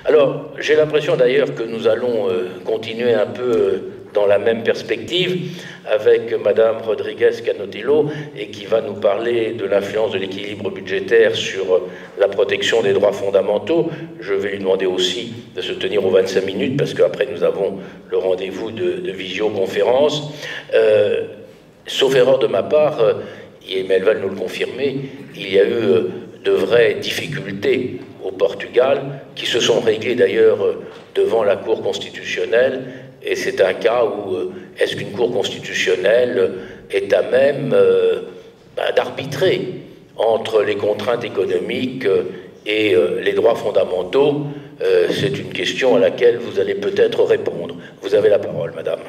Alors, j'ai l'impression d'ailleurs que nous allons continuer un peu dans la même perspective avec Madame Rodrigues Canotilho et qui va nous parler de l'influence de l'équilibre budgétaire sur la protection des droits fondamentaux. Je vais lui demander aussi de se tenir aux 25 minutes parce qu'après nous avons le rendez-vous de visioconférence. Sauf erreur de ma part, et elle va nous le confirmer, il y a eu de vraies difficultés au Portugal qui se sont réglées d'ailleurs devant la Cour constitutionnelle. Et c'est un cas où est-ce qu'une Cour constitutionnelle est à même d'arbitrer entre les contraintes économiques et les droits fondamentaux? C'est une question à laquelle vous allez peut-être répondre. Vous avez la parole, madame.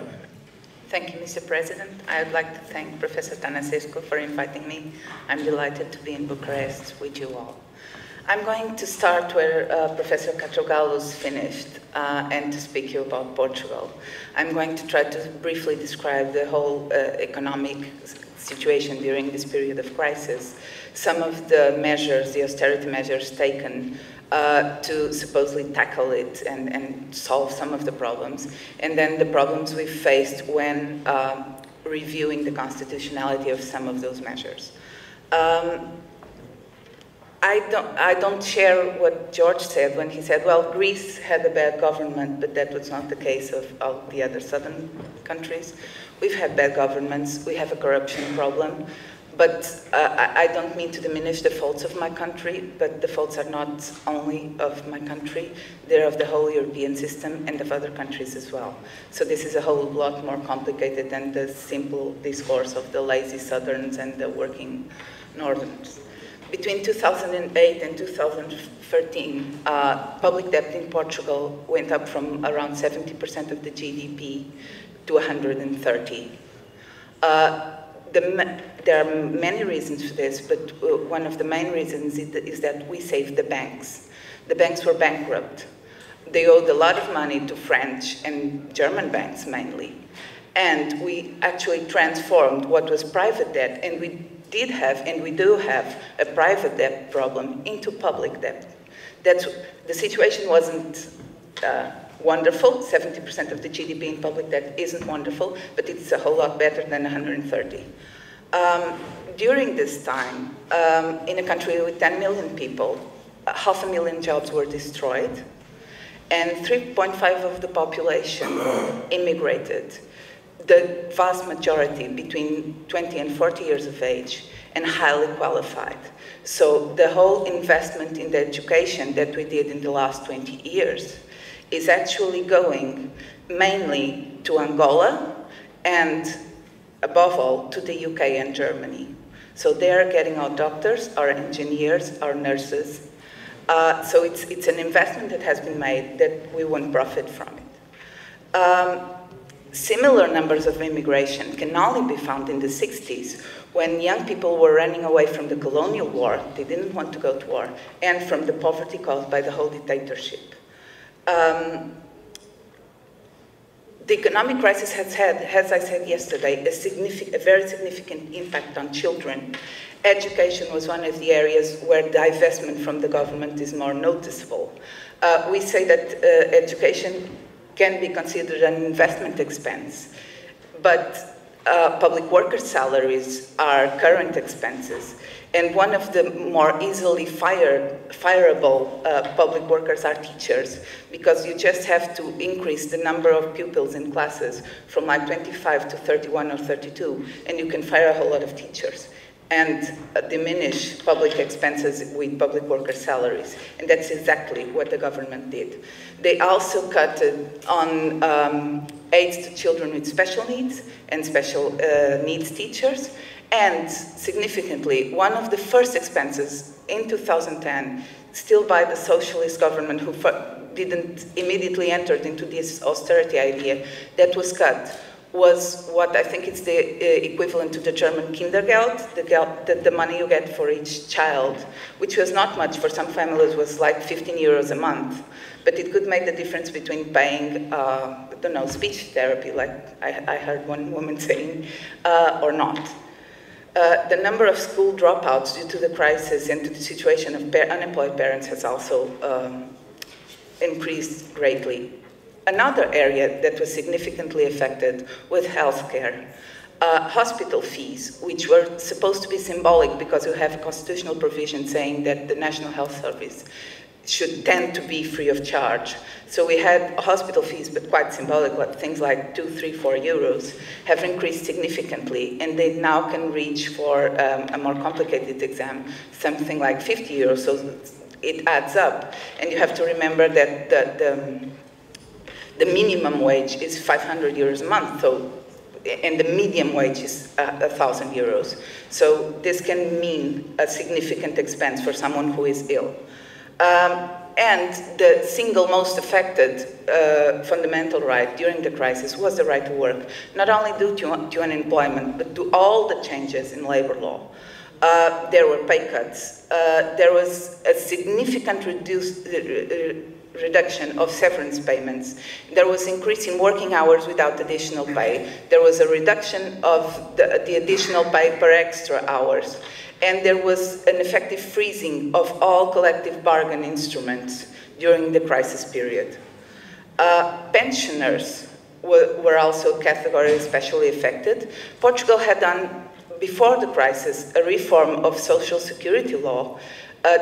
Thank you, Mr. President. I would like to thank Professor Tănăsescu for inviting me. I'm delighted to be in Bucharest with you all. I'm going to start where Professor Catrogalos finished and to speak to you about Portugal. I'm going to try to briefly describe the whole economic situation during this period of crisis, some of the measures, the austerity measures taken to supposedly tackle it and solve some of the problems, and then the problems we faced when reviewing the constitutionality of some of those measures. I don't share what George said when he said, well, Greece had a bad government, but that was not the case of all the other southern countries. We've had bad governments, we have a corruption problem, but I don't mean to diminish the faults of my country, but the faults are not only of my country, they're of the whole European system and of other countries as well. So this is a whole lot more complicated than the simple discourse of the lazy southerns and the working northerns. Between 2008 and 2013, public debt in Portugal went up from around 70% of the GDP to 130. There are many reasons for this, but one of the main reasons is that we saved the banks. The banks were bankrupt. They owed a lot of money to French and German banks mainly. And we actually transformed what was private debt, and we did have, and we do have, a private debt problem into public debt. The situation wasn't wonderful. 70% of the GDP in public debt isn't wonderful, but it's a whole lot better than 130. During this time, in a country with 10 million people, 500,000 jobs were destroyed, and 3.5% of the population immigrated. The vast majority between 20 and 40 years of age and highly qualified. So the whole investment in the education that we did in the last 20 years is actually going mainly to Angola and above all to the UK and Germany. So they are getting our doctors, our engineers, our nurses. So it's an investment that has been made that we won't profit from it. Similar numbers of immigration can only be found in the 60s, when young people were running away from the colonial war, they didn't want to go to war, and from the poverty caused by the whole dictatorship. The economic crisis has had, as I said yesterday, a very significant impact on children. Education was one of the areas where divestment from the government is more noticeable. We say that education can be considered an investment expense, but public worker salaries are current expenses. And one of the more easily fireable public workers are teachers, because you just have to increase the number of pupils in classes from like 25 to 31 or 32, and you can fire a whole lot of teachers and diminish public expenses with public worker salaries. And that's exactly what the government did. They also cut on aids to children with special needs and special needs teachers. And significantly, one of the first expenses in 2010, still by the socialist government who didn't immediately enter into this austerity idea, that was cut, was what I think is the equivalent to the German Kindergeld, the money you get for each child, which was not much. For some families was like 15 euros a month, but it could make the difference between paying, I don't know, speech therapy, like I heard one woman saying, or not. The number of school dropouts due to the crisis and to the situation of unemployed parents has also increased greatly. Another area that was significantly affected was healthcare. Hospital fees, which were supposed to be symbolic because you have a constitutional provision saying that the National Health Service should tend to be free of charge. So we had hospital fees, but quite symbolic, like things like 2, 3, 4 euros, have increased significantly, and they now can reach for a more complicated exam, something like 50 euros, so it adds up. And you have to remember that the minimum wage is 500 euros a month, so, and the medium wage is 1,000 euros. So this can mean a significant expense for someone who is ill. And the single most affected fundamental right during the crisis was the right to work, not only due to unemployment, but to all the changes in labor law. There were pay cuts. There was a significant reduction of severance payments. There was increase in working hours without additional pay. There was a reduction of the additional pay per extra hours. And there was an effective freezing of all collective bargain instruments during the crisis period. Pensioners were also a category especially affected. Portugal had done, before the crisis, a reform of social security law,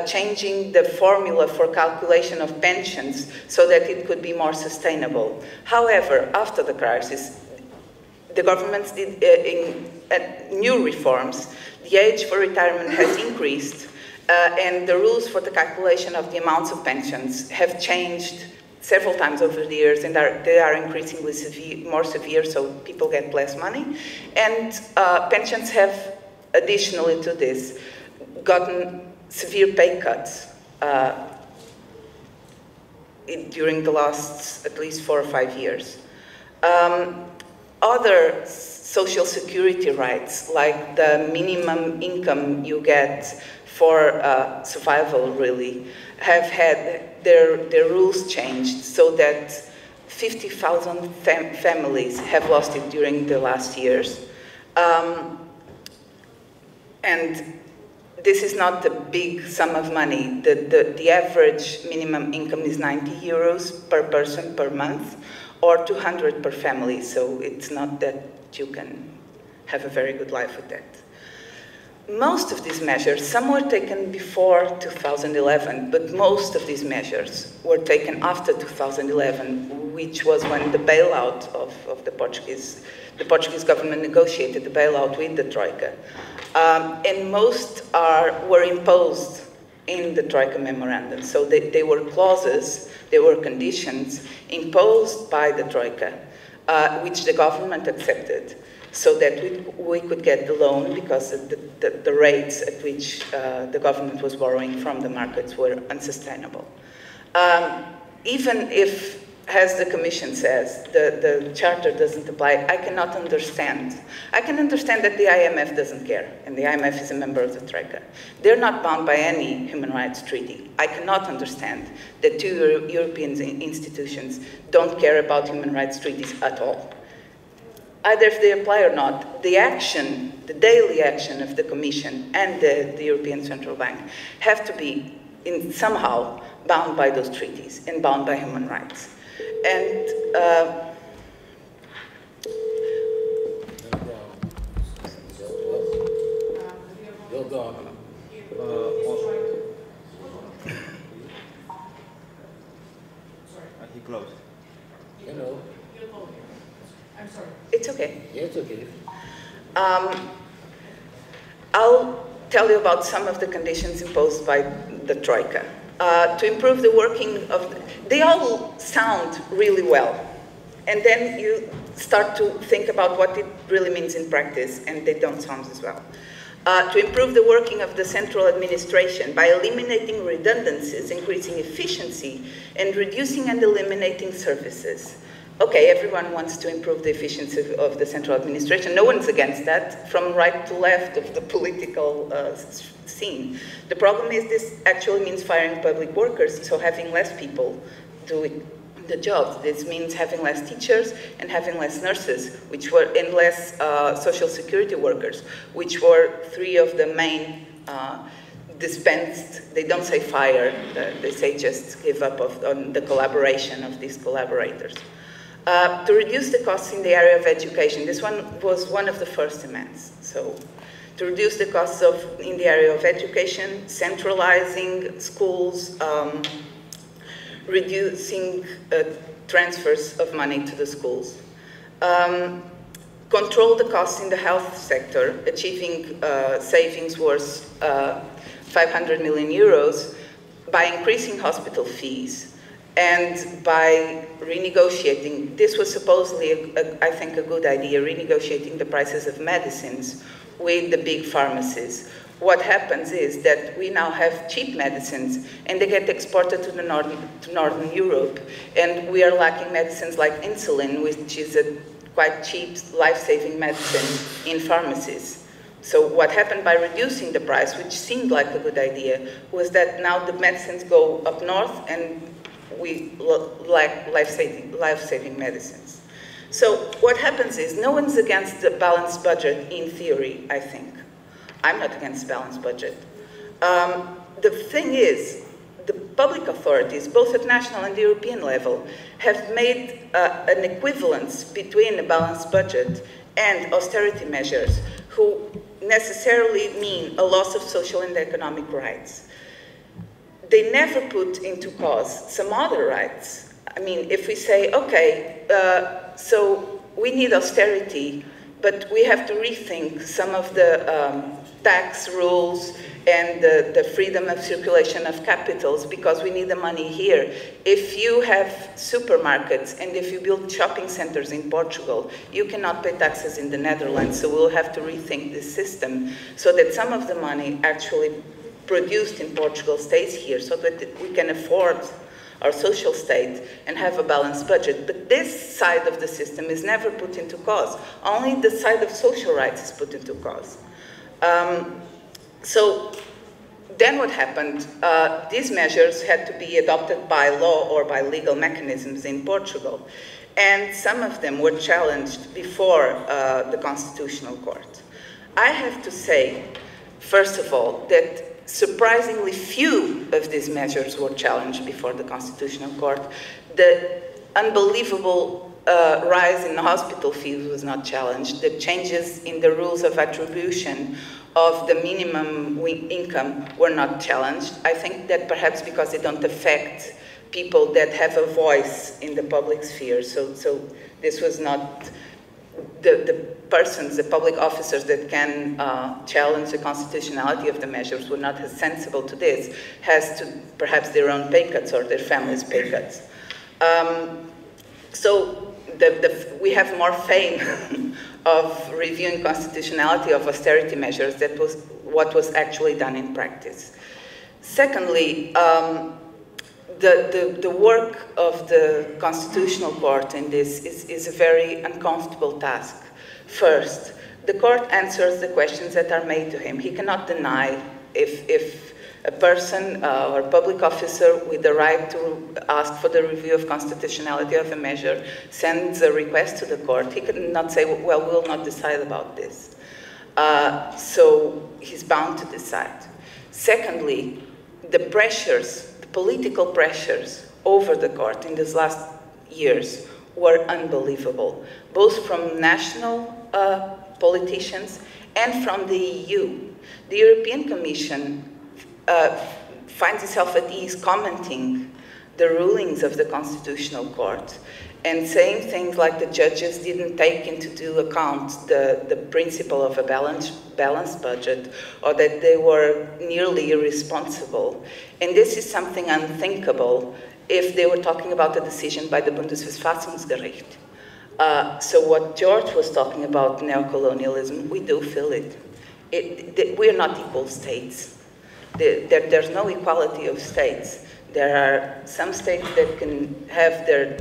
changing the formula for calculation of pensions so that it could be more sustainable. However, after the crisis, the governments did new reforms. The age for retirement has increased, and the rules for the calculation of the amounts of pensions have changed several times over the years, and they are increasingly more severe, so people get less money. And pensions have, additionally to this, gotten severe pay cuts during the last at least 4 or 5 years. Other social security rights, like the minimum income you get for survival, really, have had their rules changed so that 50,000 families have lost it during the last years. And this is not a big sum of money. The average minimum income is 90 euros per person per month, or 200 per family, so it's not that you can have a very good life with that. Most of these measures, some were taken before 2011, but most of these measures were taken after 2011, which was when the bailout of the Portuguese government negotiated the bailout with the Troika. And most were imposed in the Troika memorandum. So they were clauses, they were conditions imposed by the Troika, which the government accepted, so that we could get the loan because the rates at which the government was borrowing from the markets were unsustainable. Even if, as the Commission says, the Charter doesn't apply, I cannot understand. I can understand that the IMF doesn't care, and the IMF is a member of the Troika. They're not bound by any human rights treaty. I cannot understand that two European institutions don't care about human rights treaties at all. Either if they apply or not, the action, the daily action of the Commission and the European Central Bank have to be somehow bound by those treaties and bound by human rights. And he closed. Hello. I'm sorry. It's okay. Yeah, it's okay. I'll tell you about some of the conditions imposed by the Troika. To improve the working of, they all sound really well. And then you start to think about what it really means in practice, and they don't sound as well. To improve the working of the central administration by eliminating redundancies, increasing efficiency, and reducing and eliminating services. Okay, everyone wants to improve the efficiency of the central administration. No one's against that, from right to left of the political scene. The problem is this actually means firing public workers, so having less people doing the jobs. This means having less teachers and having less nurses, and less social security workers, which were three of the main dispensed, they don't say fire, they say just give up on the collaboration of these collaborators. To reduce the costs in the area of education, this one was one of the first demands. So, to reduce the costs in the area of education, centralizing schools, reducing transfers of money to the schools. Control the costs in the health sector, achieving savings worth 500 million euros by increasing hospital fees and by renegotiating, this was supposedly, I think, a good idea, renegotiating the prices of medicines with the big pharmacies. What happens is that we now have cheap medicines and they get exported to Northern Europe, and we are lacking medicines like insulin, which is a quite cheap life-saving medicine in pharmacies. So what happened by reducing the price, which seemed like a good idea, was that now the medicines go up north and we lack life-saving medicines. So what happens is no one's against the balanced budget in theory, I think. I'm not against balanced budget. The thing is, the public authorities, both at national and European level, have made an equivalence between a balanced budget and austerity measures, who necessarily mean a loss of social and economic rights. They never put into cause some other rights. I mean, if we say, okay, so we need austerity, but we have to rethink some of the tax rules and the freedom of circulation of capitals because we need the money here. If you have supermarkets and if you build shopping centers in Portugal, you cannot pay taxes in the Netherlands, so we'll have to rethink this system so that some of the money actually produced in Portugal stays here so that we can afford our social state and have a balanced budget. But this side of the system is never put into cause. Only the side of social rights is put into cause. So then what happened? These measures had to be adopted by law or by legal mechanisms in Portugal. And some of them were challenged before the Constitutional Court. I have to say, first of all, that surprisingly few of these measures were challenged before the Constitutional Court. The unbelievable rise in the hospital fees was not challenged. The changes in the rules of attribution of the minimum income were not challenged. I think that perhaps because they don't affect people that have a voice in the public sphere. So this was not the persons, the public officers that can challenge the constitutionality of the measures were not as sensible to this as to perhaps their own pay cuts or their families' pay cuts. So we have more fame of reviewing constitutionality of austerity measures. That was what was actually done in practice. Secondly, the work of the Constitutional Court in this is a very uncomfortable task. First, the court answers the questions that are made to him. He cannot deny if a person or a public officer with the right to ask for the review of constitutionality of a measure sends a request to the court. He cannot say, well, we'll not decide about this. So he's bound to decide. Secondly, the pressures, the political pressures over the court in these last years were unbelievable, both from national politicians and from the EU. The European Commission finds itself at ease commenting the rulings of the Constitutional Court and saying things like the judges didn't take into account the principle of a balanced budget, or that they were nearly irresponsible. And this is something unthinkable if they were talking about a decision by the Bundesverfassungsgericht. So what George was talking about, neocolonialism, we do feel it. We are not equal states. There's no equality of states. There are some states that can have their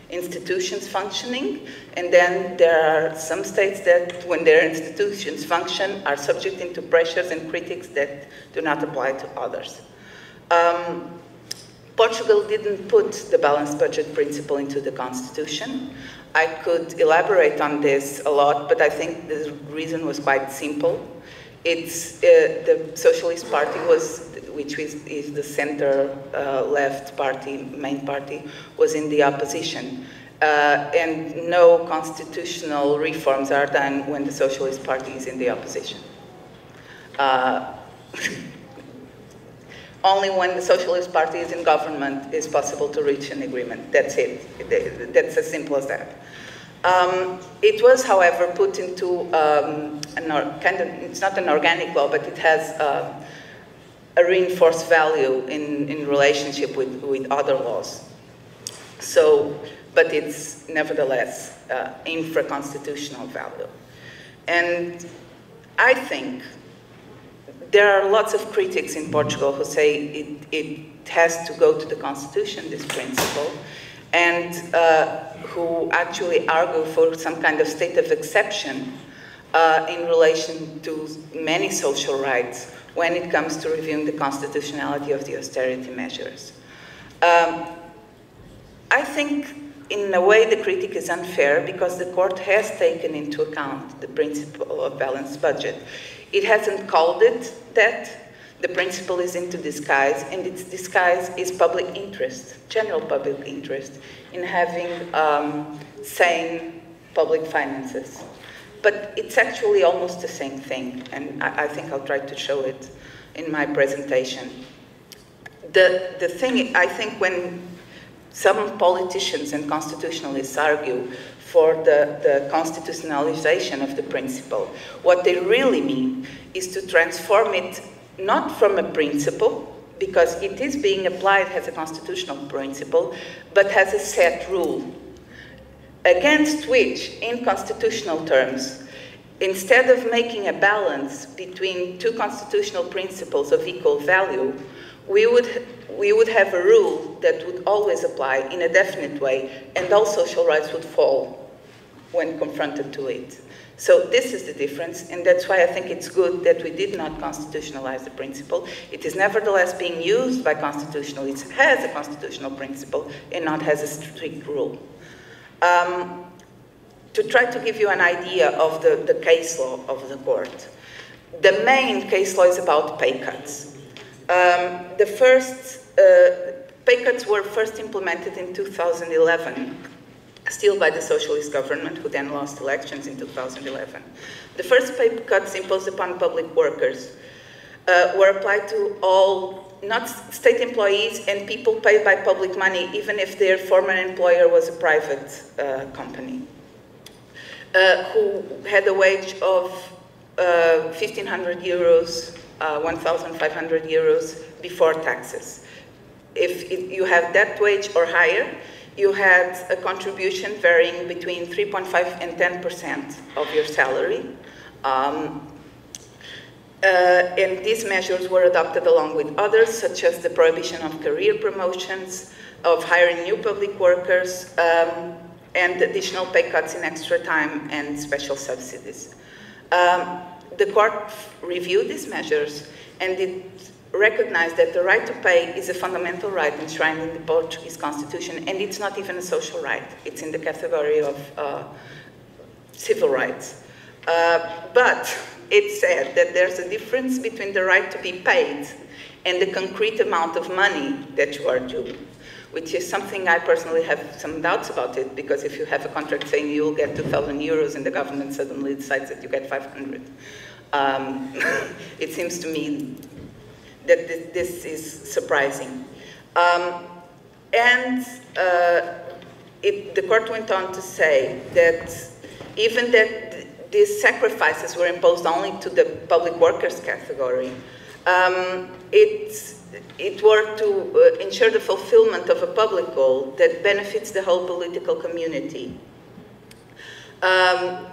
institutions functioning, and then there are some states that, when their institutions function, are subject to pressures and critics that do not apply to others. Portugal didn't put the balanced budget principle into the constitution. I could elaborate on this a lot, but I think the reason was quite simple. It's the Socialist Party which is the center-left party, main party, was in the opposition. And no constitutional reforms are done when the Socialist Party is in the opposition. Only when the Socialist Party is in government is possible to reach an agreement. That's it. That's as simple as that. It was, however, put into it's not an organic law, but it has a reinforced value in relationship with other laws. So, but it's nevertheless infra-constitutional value. And I think there are lots of critics in Portugal who say it has to go to the Constitution, this principle, and who actually argue for some kind of state of exception in relation to many social rights when it comes to reviewing the constitutionality of the austerity measures. I think, in a way, the critique is unfair because the court has taken into account the principle of balanced budget. It hasn't called it that. The principle is into disguise, and its disguise is public interest, general public interest, in having sane public finances. But it's actually almost the same thing, and I think I'll try to show it in my presentation. The thing, I think, when some politicians and constitutionalists argue for the constitutionalization of the principle, what they really mean is to transform it not from a principle, because it is being applied as a constitutional principle, but has a set rule, against which, in constitutional terms, instead of making a balance between two constitutional principles of equal value, we would have a rule that would always apply in a definite way, and all social rights would fall when confronted to it. So this is the difference, and that's why I think it's good that we did not constitutionalize the principle. It is nevertheless being used by constitutionalists as a constitutional principle and not as a strict rule. To try to give you an idea of the case law of the court, the main case law is about pay cuts. The first pay cuts were first implemented in 2011, still by the socialist government, who then lost elections in 2011. The first pay cuts imposed upon public workers were applied to all, not state employees and people paid by public money, even if their former employer was a private company, who had a wage of 1,500 euros, 1,500 euros before taxes. If you have that wage or higher, you had a contribution varying between 3.5% and 10% of your salary. And these measures were adopted along with others, such as the prohibition of career promotions, of hiring new public workers, and additional pay cuts in extra time and special subsidies. The court reviewed these measures, and it recognized that the right to pay is a fundamental right enshrined in the Portuguese constitution, and it's not even a social right. It's in the category of civil rights. But it said that there's a difference between the right to be paid and the concrete amount of money that you are due, which is something I personally have some doubts about it, because if you have a contract saying you'll get 2,000 euros and the government suddenly decides that you get 500, it seems to me that this is surprising. The court went on to say that even that these sacrifices were imposed only to the public workers category, it worked to ensure the fulfillment of a public goal that benefits the whole political community. And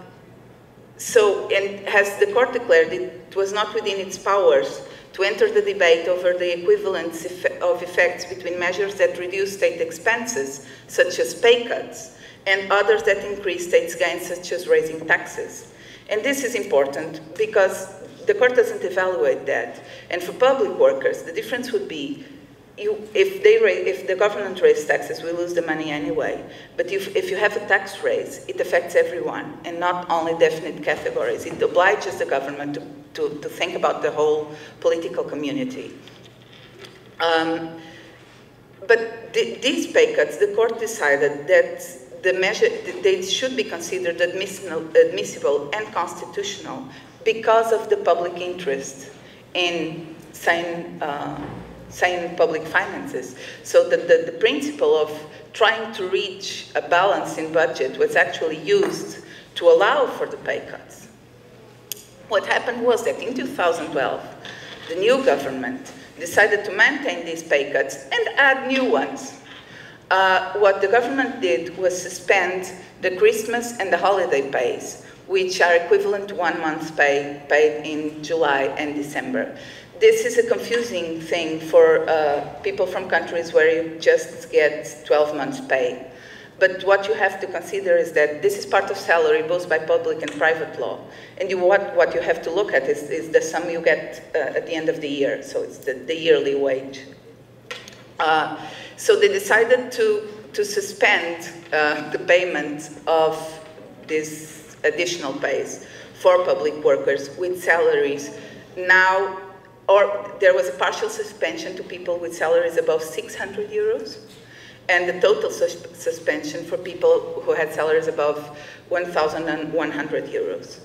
as the court declared, it was not within its powers to enter the debate over the equivalence of effects between measures that reduce state expenses, such as pay cuts, and others that increase states' gains, such as raising taxes. And this is important because the court doesn't evaluate that. And for public workers, the difference would be if the government raises taxes, we lose the money anyway. But if you have a tax raise, it affects everyone, and not only definite categories. It obliges the government to think about the whole political community. But these pay cuts, the court decided that the measure, they should be considered admissible and constitutional because of the public interest in sane public finances. So the principle of trying to reach a balance in budget was actually used to allow for the pay cuts. What happened was that in 2012, the new government decided to maintain these pay cuts and add new ones. What the government did was suspend the Christmas and the holiday pays, which are equivalent to 1 month's pay paid in July and December. This is a confusing thing for people from countries where you just get 12 months pay. But what you have to consider is that this is part of salary, both by public and private law. And what you have to look at is the sum you get at the end of the year. So it's the yearly wage. So they decided to suspend the payment of these additional pays for public workers with salaries now, or there was a partial suspension to people with salaries above 600 euros, and the total suspension for people who had salaries above 1,100 euros.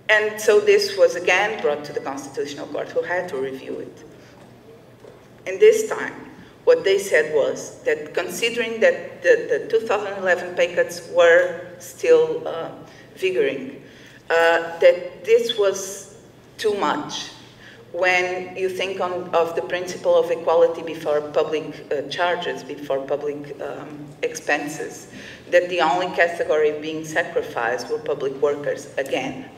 And so this was again brought to the Constitutional Court, who had to review it. And this time, what they said was that considering that the 2011 pay cuts were still vigoring, that this was too much when you think of the principle of equality before public charges, before public expenses, that the only category being sacrificed were public workers again.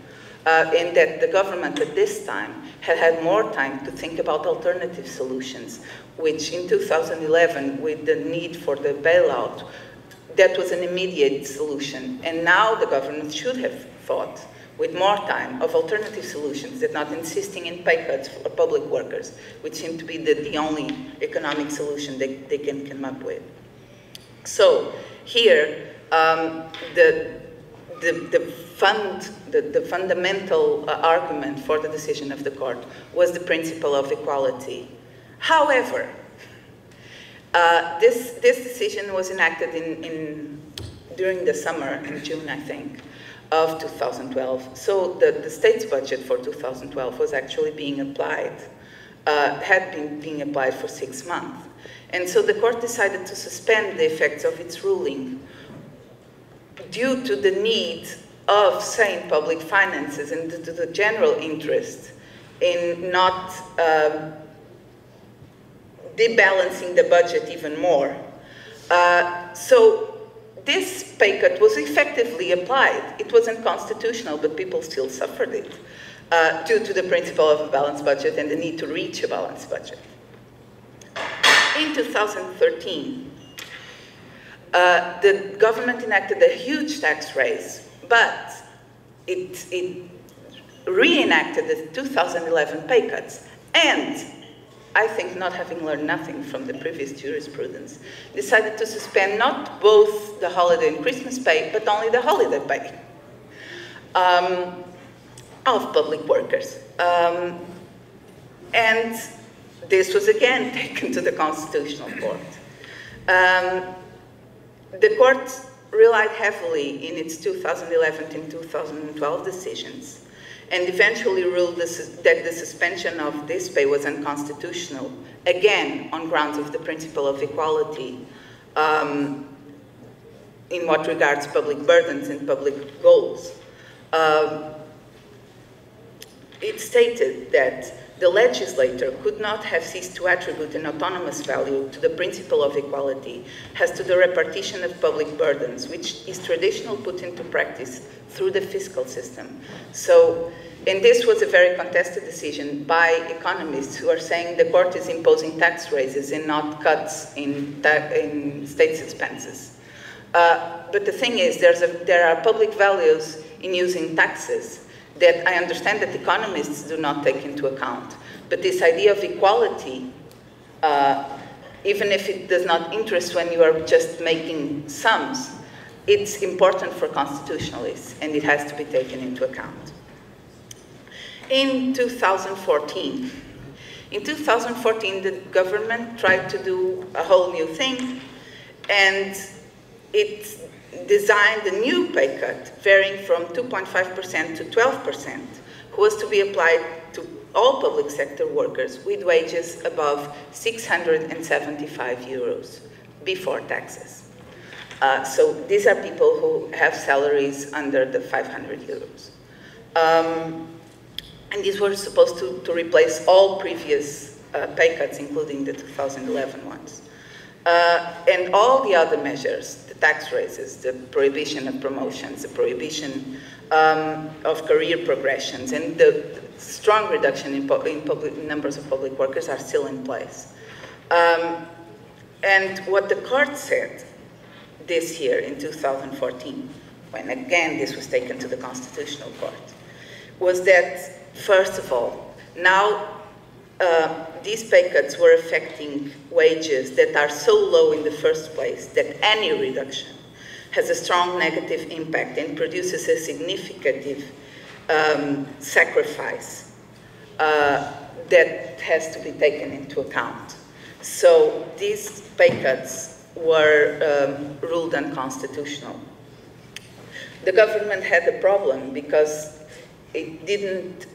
And that the government at this time had more time to think about alternative solutions, which in 2011, with the need for the bailout, that was an immediate solution. And now the government should have thought with more time of alternative solutions, that not insisting in pay cuts for public workers, which seem to be the only economic solution they can come up with. So here, the fundamental argument for the decision of the court was the principle of equality. However, this decision was enacted during the summer, in June, I think, of 2012. So the state's budget for 2012 was actually being applied, had been being applied for 6 months. And so the court decided to suspend the effects of its ruling due to the need of sane public finances and to the general interest in not debalancing the budget even more. So this pay cut was effectively applied. It wasn't constitutional, but people still suffered it due to the principle of a balanced budget and the need to reach a balanced budget. In 2013, the government enacted a huge tax raise, but it reenacted the 2011 pay cuts, and I think, not having learned nothing from the previous jurisprudence, decided to suspend not both the holiday and Christmas pay, but only the holiday pay of public workers. And this was again taken to the Constitutional Court. The court relied heavily in its 2011 and 2012 decisions, and eventually ruled that the suspension of this pay was unconstitutional, again on grounds of the principle of equality in what regards public burdens and public goals. It stated that the legislator could not have ceased to attribute an autonomous value to the principle of equality as to the repartition of public burdens, which is traditionally put into practice through the fiscal system. So, and this was a very contested decision by economists who are saying the court is imposing tax raises and not cuts in states' expenses. But the thing is, there are public values in using taxes that I understand that economists do not take into account. But this idea of equality, even if it does not interest when you are just making sums, it's important for constitutionalists, and it has to be taken into account. In 2014, the government tried to do a whole new thing, and it designed a new pay cut varying from 2.5% to 12%, who was to be applied to all public sector workers with wages above 675 euros before taxes. So these are people who have salaries under the 500 euros. And these were supposed to replace all previous pay cuts, including the 2011 ones. And all the other measures, the tax raises, the prohibition of promotions, the prohibition of career progressions, and the strong reduction in public numbers of public workers are still in place. And what the court said this year in 2014, when again this was taken to the Constitutional Court, was that, first of all, now these pay cuts were affecting wages that are so low in the first place that any reduction has a strong negative impact and produces a significant sacrifice that has to be taken into account. So these pay cuts were ruled unconstitutional. The government had a problem because it did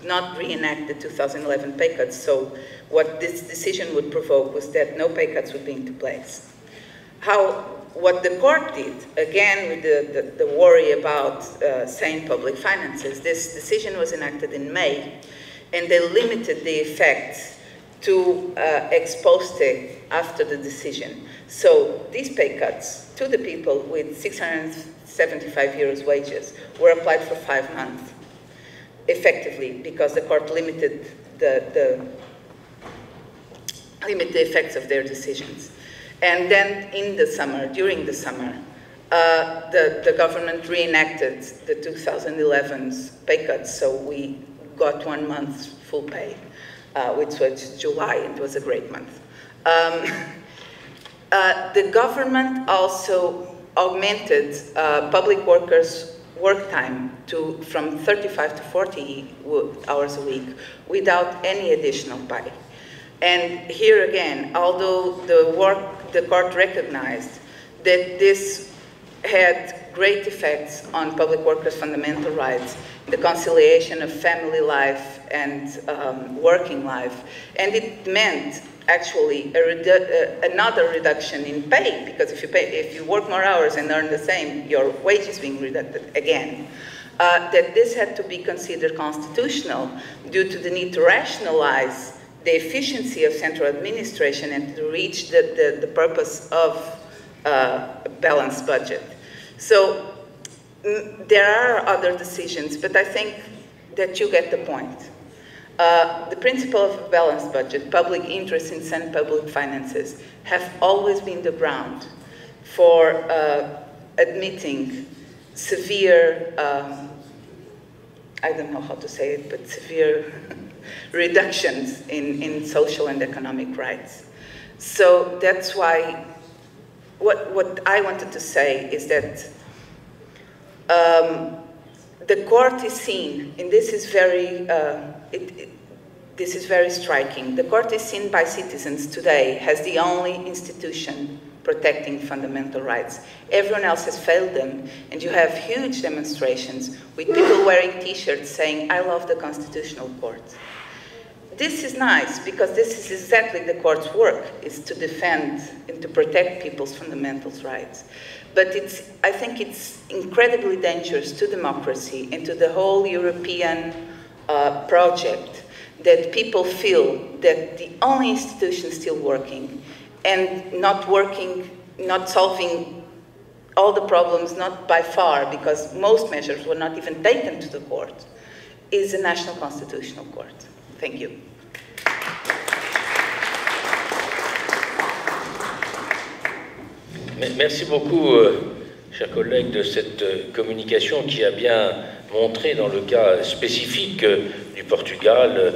not reenact the 2011 pay cuts, so what this decision would provoke was that no pay cuts would be into place. What the court did, again with the worry about sane public finances, this decision was enacted in May, and they limited the effects to ex poste after the decision. So these pay cuts to the people with 675 euros wages were applied for 5 months, effectively, because the court limited the effects of their decisions. And then in the summer, during the summer, the government reenacted the 2011's pay cuts, so we got 1 month's full pay, which was July. It was a great month. The government also augmented public workers' work time from 35 to 40 hours a week without any additional pay. And here again, although the court recognized that this had great effects on public workers' fundamental rights, the conciliation of family life and working life, and it meant actually another reduction in pay, because if you work more hours and earn the same, your wage is being reduced again. That this had to be considered constitutional due to the need to rationalize the efficiency of central administration and to reach the purpose of a balanced budget. So there are other decisions, but I think that you get the point. The principle of a balanced budget, public interest in sound public finances, have always been the ground for admitting severe, I don't know how to say it, but severe reductions in social and economic rights. So that's why what I wanted to say is that the court is seen, and this is very this is very striking. The court is seen by citizens today as the only institution protecting fundamental rights. Everyone else has failed them, and you have huge demonstrations with people wearing T-shirts saying, "I love the Constitutional Court." This is nice, because this is exactly the court's work, is to defend and to protect people's fundamental rights. But I think it's incredibly dangerous to democracy and to the whole European project that people feel that the only institution still working and not working, not solving all the problems, not by far, because most measures were not even taken to the court, is the National Constitutional Court. Thank you. Merci beaucoup, chers collègues, de cette communication qui a bien montré, dans le cas spécifique du Portugal,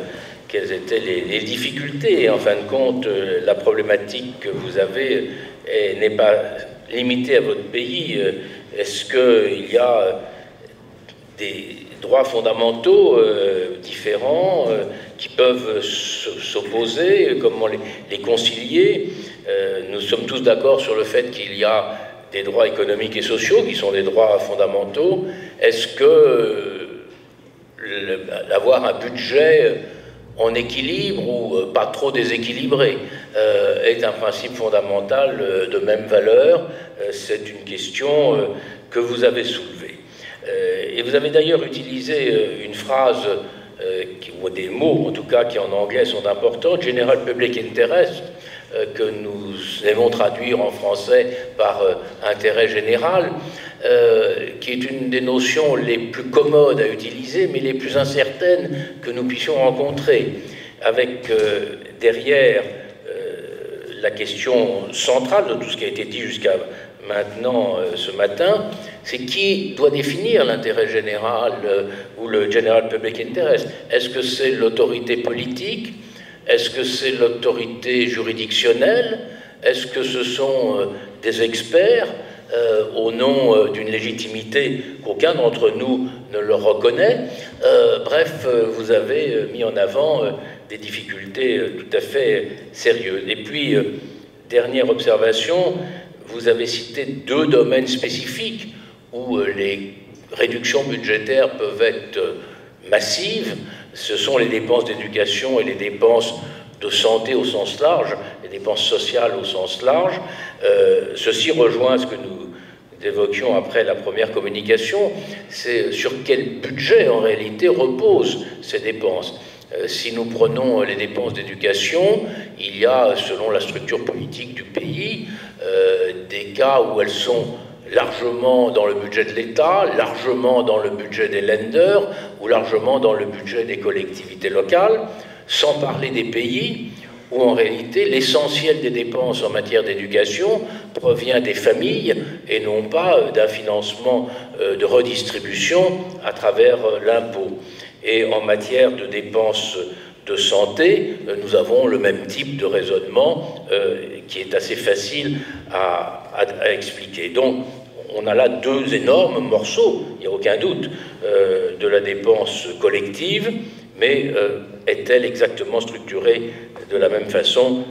quelles étaient les difficultés. En fin de compte, la problématique que vous avez n'est pas limitée à votre pays. Est-ce qu'il y a des droits fondamentaux différents qui peuvent s'opposer? Comment les concilier? Nous sommes tous d'accord sur le fait qu'il y a des droits économiques et sociaux qui sont des droits fondamentaux. Est-ce que avoir un budget en équilibre ou pas trop déséquilibré est un principe fondamental de même valeur? C'est une question que vous avez soulevée. Et vous avez d'ailleurs utilisé une phrase, ou des mots en tout cas, qui en anglais sont importants, General Public Interest, que nous aimons traduire en français par intérêt général, qui est une des notions les plus commodes à utiliser, mais les plus incertaines que nous puissions rencontrer, avec derrière la question centrale de tout ce qui a été dit jusqu'à maintenant, ce matin, c'est qui doit définir l'intérêt général ou le General Public Interest. Est-ce que c'est l'autorité politique? Est-ce que c'est l'autorité juridictionnelle? Est-ce que ce sont des experts au nom d'une légitimité qu'aucun d'entre nous ne leur reconnaît? Bref, vous avez mis en avant des difficultés tout à fait sérieuses. Et puis, dernière observation, vous avez cité deux domaines spécifiques où les réductions budgétaires peuvent être massives. Ce sont les dépenses d'éducation et les dépenses de santé au sens large, les dépenses sociales au sens large. Ceci rejoint ce que nous évoquions après la première communication, c'est sur quel budget en réalité reposent ces dépenses. Si nous prenons les dépenses d'éducation, il y a, selon la structure politique du pays, des cas où elles sont largement dans le budget de l'État, largement dans le budget des lenders ou largement dans le budget des collectivités locales, sans parler des pays où en réalité l'essentiel des dépenses en matière d'éducation provient des familles et non pas d'un financement de redistribution à travers l'impôt. Et en matière de dépenses de santé, nous avons le même type de raisonnement qui est assez facile à expliquer. Donc, on a là deux énormes morceaux, il n'y a aucun doute, de la dépense collective, mais est-elle exactement structurée de la même façon?